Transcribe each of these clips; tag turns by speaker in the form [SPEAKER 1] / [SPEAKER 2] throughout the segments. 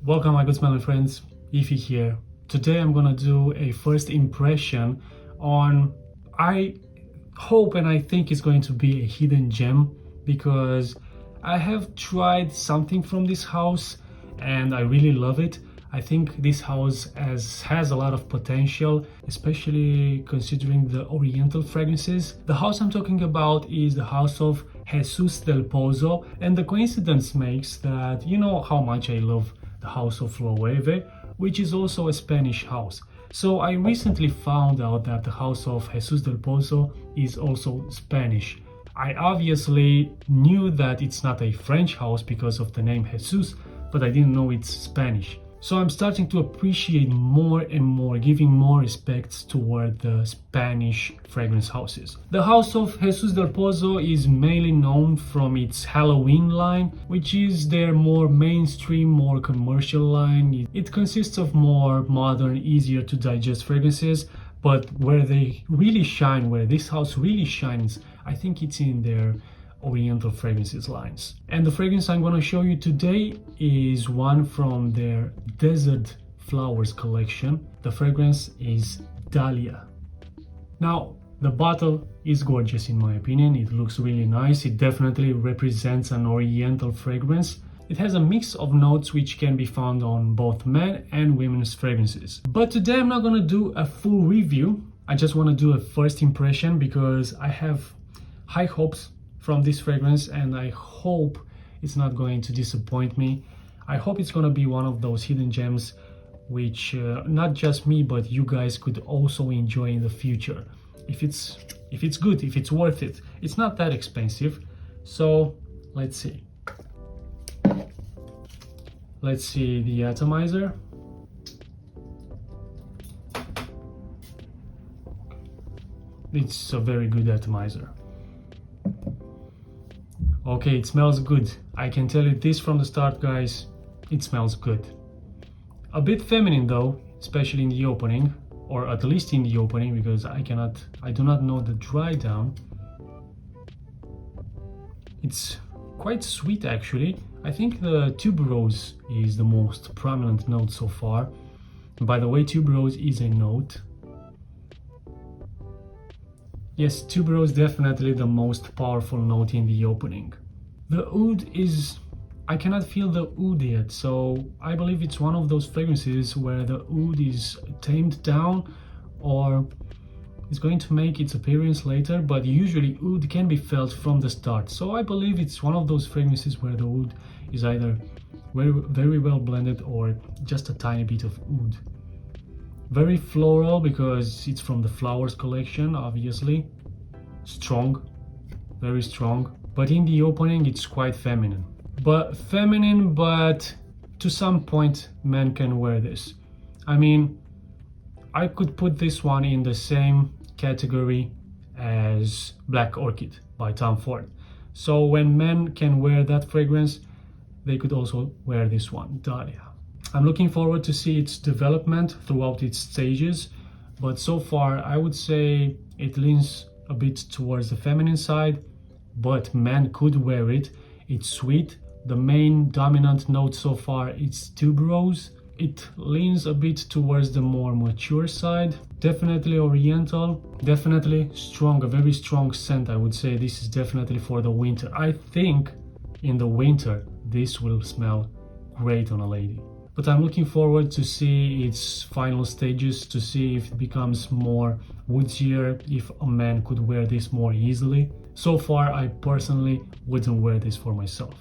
[SPEAKER 1] Welcome my good smelling friends, Ify here. Today I'm gonna do a first impression on, I hope and I think it's going to be a hidden gem, because I have tried something from this house and I really love it. I think this house has a lot of potential, especially considering the Oriental fragrances. The house I'm talking about is the house of Jesus del Pozo, and the coincidence makes that you know how much I love the house of Loewe, which is also a Spanish house. So I recently found out that the house of Jesus del Pozo is also Spanish. I obviously knew that it's not a French house because of the name Jesus, but I didn't know it's Spanish. So I'm starting to appreciate more and more, giving more respect toward the Spanish fragrance houses. The house of Jesus del Pozo is mainly known from its Halloween line, which is their more mainstream, more commercial line. It consists of more modern, easier to digest fragrances, but where they really shine, where this house really shines, I think it's in their Oriental fragrances lines. And the fragrance I'm going to show you today is one from their Desert Flowers collection. The fragrance is Dhalia. Now, the bottle is gorgeous in my opinion. It looks really nice. It definitely represents an Oriental fragrance. It has a mix of notes which can be found on both men and women's fragrances. But today I'm not going to do a full review. I just want to do a first impression because I have high hopes from this fragrance and I hope it's not going to disappoint me. I hope it's going to be one of those hidden gems which not just me but you guys could also enjoy in the future. If it's good, if it's worth it. It's not that expensive. So let's see. Let's see the atomizer. It's a very good atomizer. Okay, it smells good. I can tell you this from the start, guys. It smells good. A bit feminine though, especially in the opening, or at least in the opening, because I do not know the dry down. It's quite sweet actually. I think the tuberose is the most prominent note so far. And by the way, tuberose is a note. Yes, tuberose definitely the most powerful note in the opening. The oud is, I cannot feel the oud yet, so I believe it's one of those fragrances where the oud is tamed down or is going to make its appearance later, but usually oud can be felt from the start. So I believe it's one of those fragrances where the oud is either very well blended or just a tiny bit of oud. Very floral because it's from the Flowers collection, obviously. Strong, very strong. But in the opening, it's quite feminine. But to some point, men can wear this. I mean, I could put this one in the same category as Black Orchid by Tom Ford. So when men can wear that fragrance, they could also wear this one, Dhalia. I'm looking forward to see its development throughout its stages, but so far I would say it leans a bit towards the feminine side, but men could wear it. It's sweet. The main dominant note so far is tuberose. It leans a bit towards the more mature side. Definitely Oriental, definitely strong, a very strong scent. I would say this is definitely for the winter. I think in the winter this will smell great on a lady. But I'm looking forward to see its final stages, to see if it becomes more woodier, if a man could wear this more easily. So far, I personally wouldn't wear this for myself,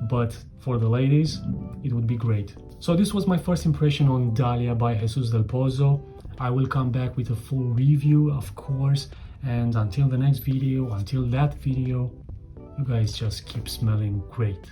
[SPEAKER 1] but for the ladies, it would be great. So this was my first impression on Dhalia by Jesus del Pozo. I will come back with a full review, of course, and until the next video, until that video, you guys just keep smelling great.